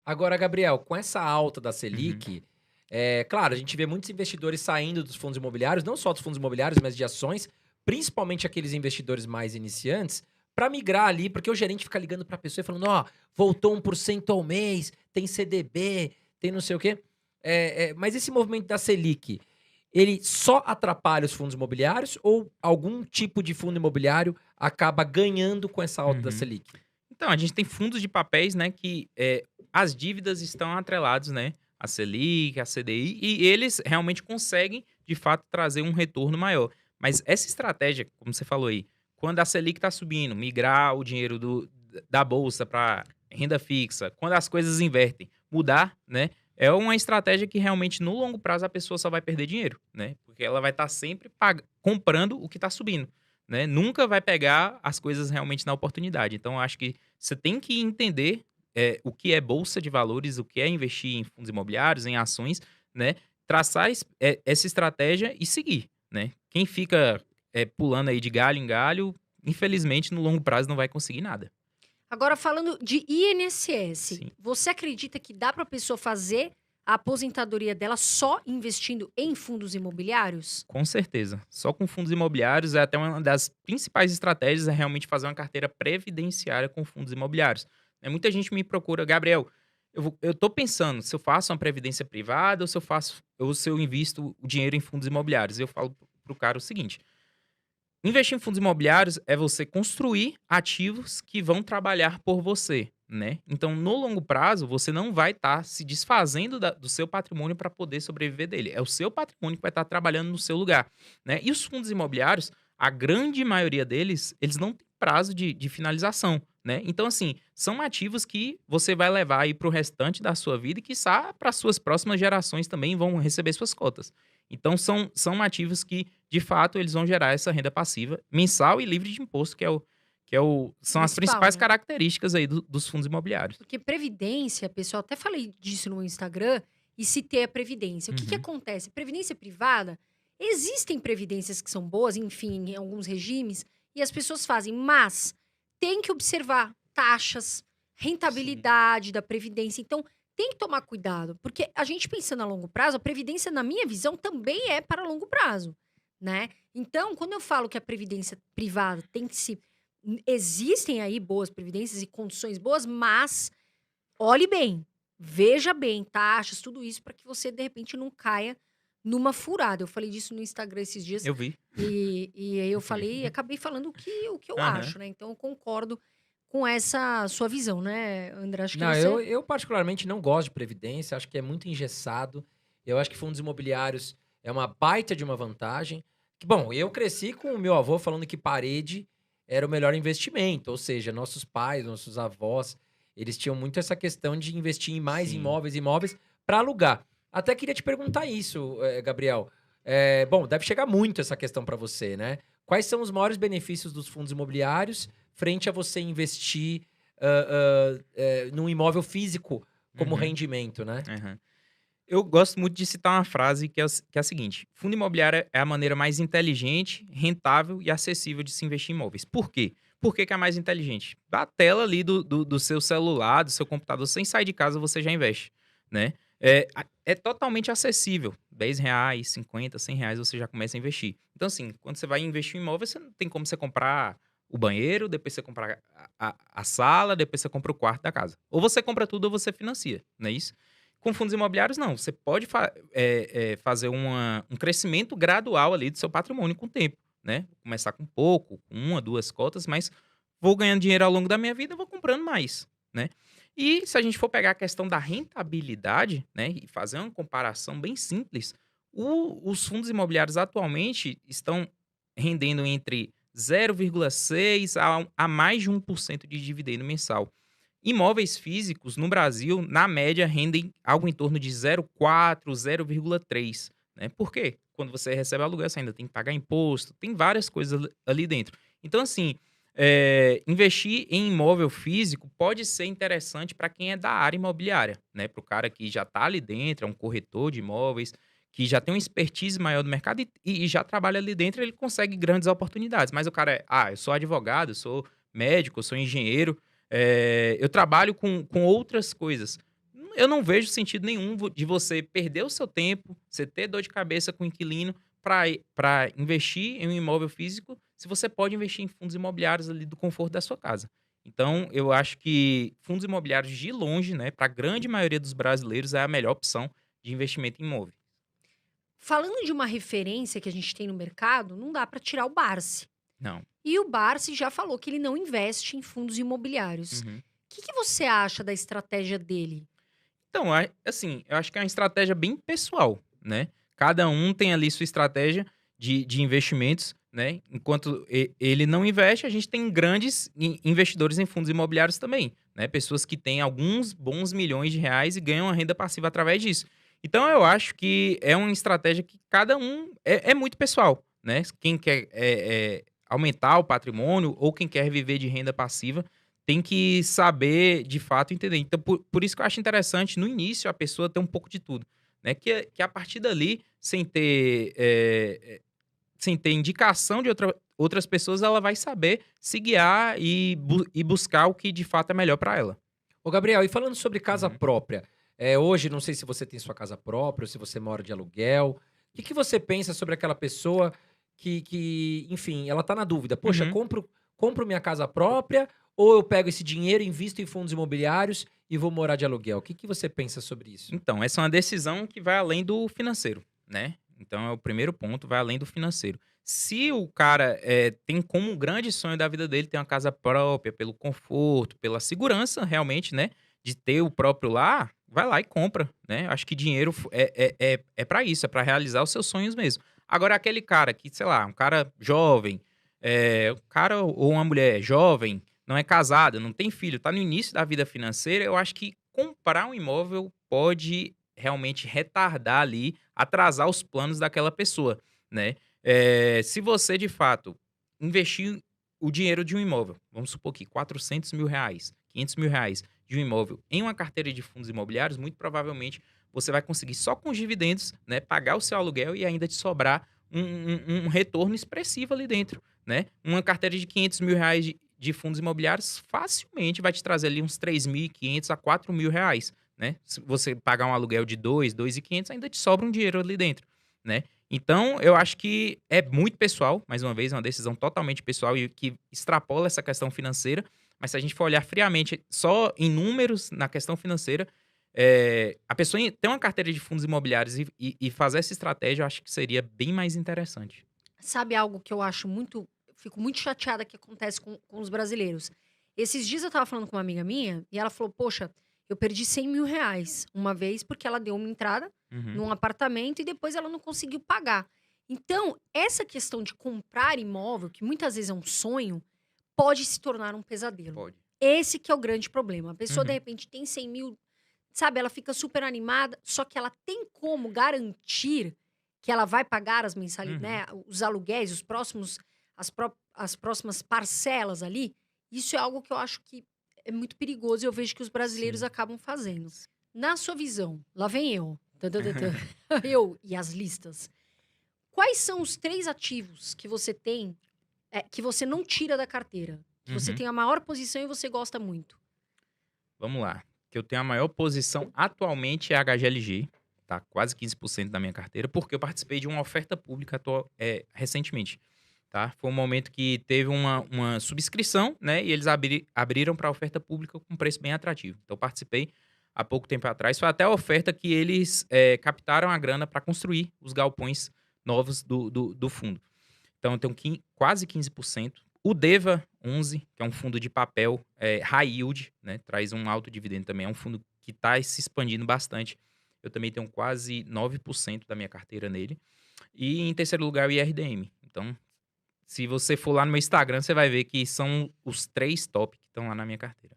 Agora, Gabriel, com essa alta da Uhum. Selic, claro, a gente vê muitos investidores saindo dos fundos imobiliários, não só dos fundos imobiliários, mas de ações, principalmente aqueles investidores mais iniciantes, para migrar ali, porque o gerente fica ligando para a pessoa e falando: ó, voltou 1% ao mês, tem CDB, tem não sei o quê. Mas esse movimento da Selic, ele só atrapalha os fundos imobiliários ou algum tipo de fundo imobiliário acaba ganhando com essa alta da Uhum. Selic? Então, a gente tem fundos de papéis, né, que, as dívidas estão atrelados, né, à Selic, à CDI, e eles realmente conseguem, de fato, trazer um retorno maior. Mas essa estratégia, como você falou aí, quando a Selic está subindo, migrar o dinheiro da bolsa para renda fixa, quando as coisas invertem, mudar, né, é uma estratégia que realmente no longo prazo a pessoa só vai perder dinheiro, né, porque ela vai estar sempre comprando o que está subindo, né, nunca vai pegar as coisas realmente na oportunidade. Então eu acho que você tem que entender, o que é bolsa de valores, o que é investir em fundos imobiliários, em ações, né, traçar essa estratégia e seguir, né. Quem fica, pulando aí de galho em galho, infelizmente no longo prazo não vai conseguir nada. Agora falando de INSS, Sim, você acredita que dá para a pessoa fazer a aposentadoria dela só investindo em fundos imobiliários? com certeza. Só com fundos imobiliários é até uma das principais estratégias é realmente fazer uma carteira previdenciária com fundos imobiliários. Muita gente me procura: "Gabriel, eu tô pensando se eu faço uma previdência privada ou se eu invisto o dinheiro em fundos imobiliários". Eu falo para o cara o seguinte: investir em fundos imobiliários é você construir ativos que vão trabalhar por você, né. Então, no longo prazo, você não vai estar se desfazendo do seu patrimônio para poder sobreviver dele. É o seu patrimônio que vai estar trabalhando no seu lugar, né. E os fundos imobiliários, a grande maioria deles, eles não têm prazo de finalização, né. Então, assim, são ativos que você vai levar aí para o restante da sua vida e quiçá para suas próximas gerações também vão receber suas cotas. Então são ativos que, de fato, eles vão gerar essa renda passiva mensal e livre de imposto, que é o são as Principal, principais né? características aí dos fundos imobiliários. Porque previdência, pessoal, até falei disso no Instagram e citei a previdência. O que Uhum. acontece? Previdência privada, existem previdências que são boas, enfim, em alguns regimes, e as pessoas fazem, mas tem que observar taxas, Sim. rentabilidade da previdência. Então, tem que tomar cuidado, porque a gente pensando a longo prazo, a previdência, na minha visão, também é para longo prazo, né? Então, quando eu falo que a previdência privada tem que se existem aí boas previdências e condições boas, mas olhe bem, veja bem, taxas, tudo isso para que você de repente não caia numa furada. Eu falei disso no Instagram esses dias Eu vi, e aí eu eu vi. falei acabei falando o que eu Aham. acho, né, então eu concordo com essa sua visão, né, André, acho que Não, você eu particularmente não gosto de previdência, acho que é muito engessado. Eu acho que fundos imobiliários é uma baita de uma vantagem. Que bom, eu cresci com o meu avô falando que parede era o melhor investimento, ou seja, nossos pais, nossos avós, eles tinham muito essa questão de investir em mais Sim. imóveis para alugar. Até queria te perguntar isso, Gabriel. Bom, deve chegar muito essa questão para você, né? Quais são os maiores benefícios dos fundos imobiliários frente a você investir num imóvel físico como Uhum. rendimento, né. Aham. Eu gosto muito de citar uma frase que é a seguinte: "Fundo imobiliário é a maneira mais inteligente, rentável e acessível de se investir em imóveis". Por quê? Por que que é mais inteligente? Da tela ali do seu celular, do seu computador, sem sair de casa você já investe, né. É totalmente acessível, R$ 10, 50, R$ 100 você já começa a investir. Então assim, quando você vai investir em imóvel, você não tem como você comprar o banheiro, depois você comprar a sala, depois você compra o quarto da casa. Ou você compra tudo ou você financia, não é isso? Com fundos imobiliários não, você pode fazer um crescimento gradual ali do seu patrimônio com o tempo, né. Começar com pouco, com 1, 2 cotas, mas vou ganhando dinheiro ao longo da minha vida, vou comprando mais, né. E se a gente for pegar a questão da rentabilidade, né, e fazer uma comparação bem simples, os fundos imobiliários atualmente estão rendendo entre 0,6 a mais de 1% de dividendo mensal. Imóveis físicos no Brasil, na média, rendem algo em torno de 0,4, 0,3, né. Por quê? Quando você recebe aluguel, você ainda tem que pagar imposto, tem várias coisas ali dentro. Então, assim, investir em imóvel físico pode ser interessante para quem é da área imobiliária, né, para o cara que já está ali dentro, é um corretor de imóveis, que já tem uma expertise maior do mercado e já trabalha ali dentro, ele consegue grandes oportunidades. Mas o cara eu sou advogado, eu sou médico, eu sou engenheiro, eu trabalho com outras coisas. eu não vejo sentido nenhum de você perder o seu tempo, você ter dor de cabeça com o inquilino para investir em um imóvel físico, se você pode investir em fundos imobiliários ali do conforto da sua casa. Então, eu acho que fundos imobiliários de longe, né, para a grande maioria dos brasileiros, é a melhor opção de investimento em imóvel. Falando de uma referência que a gente tem no mercado, não dá para tirar o Barsi. Não. E o Barsi já falou que ele não investe em fundos imobiliários. Uhum. O que você acha da estratégia dele? Então, assim, eu acho que é uma estratégia bem pessoal, né? Cada um tem ali sua estratégia de investimentos, né? Enquanto ele não investe, a gente tem grandes investidores em fundos imobiliários também, né? Pessoas que têm alguns bons milhões de reais e ganham uma renda passiva através disso. Então, eu acho que é uma estratégia que cada um é muito pessoal, né? Quem quer aumentar o patrimônio ou quem quer viver de renda passiva tem que saber, de fato, entender. Então, por isso que eu acho interessante, no início, a pessoa ter um pouco de tudo, né? Que a partir dali, sem ter indicação de outras pessoas, ela vai saber se guiar e buscar o que, de fato, é melhor para ela. Ô, Gabriel, e falando sobre casa Uhum. própria, hoje, não sei se você tem sua casa própria ou se você mora de aluguel. O que você pensa sobre aquela pessoa enfim, ela tá na dúvida? Poxa, Uhum. compro minha casa própria ou eu pego esse dinheiro, invisto em fundos imobiliários e vou morar de aluguel? O que você pensa sobre isso? Então, essa é uma decisão que vai além do financeiro, né? Então, é o primeiro ponto, vai além do financeiro. Se o cara tem como um grande sonho da vida dele ter uma casa própria, pelo conforto, pela segurança, realmente, né? De ter o próprio lar, vai lá e compra, né? Acho que dinheiro é para isso, é para realizar os seus sonhos mesmo. Agora, aquele cara que, sei lá, um cara jovem, um cara ou uma mulher jovem, não é casada, não tem filho, tá no início da vida financeira, eu acho que comprar um imóvel pode realmente retardar ali, atrasar os planos daquela pessoa, né? Se você, de fato, investir o dinheiro de um imóvel, vamos supor que R$ 400.000, R$ 500.000 de um imóvel em uma carteira de fundos imobiliários, muito provavelmente você vai conseguir só com os dividendos, né, pagar o seu aluguel e ainda te sobrar um retorno expressivo ali dentro, né? Uma carteira de R$ 500.000 de fundos imobiliários facilmente vai te trazer ali uns 3.500 a R$ 4.000, né? Se você pagar um aluguel de 2.500, ainda te sobra um dinheiro ali dentro, né? Então, eu acho que é muito pessoal, mais uma vez, é uma decisão totalmente pessoal e que extrapola essa questão financeira, mas se a gente for olhar friamente só em números na questão financeira, a pessoa ter uma carteira de fundos imobiliários e fazer essa estratégia, eu acho que seria bem mais interessante. Sabe algo que eu acho muito. Fico muito chateada que acontece com os brasileiros. Esses dias eu tava falando com uma amiga minha e ela falou: Poxa, eu perdi R$ 100.000 uma vez porque ela deu uma entrada Uhum. num apartamento e depois ela não conseguiu pagar. Então, essa questão de comprar imóvel, que muitas vezes é um sonho, pode se tornar um pesadelo. Pode. Esse que é o grande problema. A pessoa, de Uhum. repente, tem 100 mil, sabe? Ela fica super animada, só que ela tem como garantir que ela vai pagar as mensalidades, Uhum. né? Os aluguéis, as próximas parcelas ali. Isso é algo que eu acho que é muito perigoso e eu vejo que os brasileiros Sim. acabam fazendo. Na sua visão, lá vem eu. Tã, tã, tã, tã. Eu e as listas. Quais são os 3 ativos que você tem, que você não tira da carteira? Que você Uhum. tem a maior posição e você gosta muito? Vamos lá. Que eu tenho a maior posição atualmente é a HGLG, tá? Quase 15% da minha carteira, porque eu participei de uma oferta pública recentemente, tá? Foi um momento que teve uma subscrição, né? E eles abriram para oferta pública com um preço bem atrativo. Então, eu participei há pouco tempo atrás. Foi até a oferta que eles captaram a grana para construir os galpões novos do fundo. Então, eu tenho quase 15%. O Deva 11, que é um fundo de papel high yield, né? Traz um alto dividendo também. É um fundo que está se expandindo bastante. Eu também tenho quase 9% da minha carteira nele. E em terceiro lugar, o IRDM. Então, se você for lá no meu Instagram, você vai ver que são os 3 top que estão lá na minha carteira.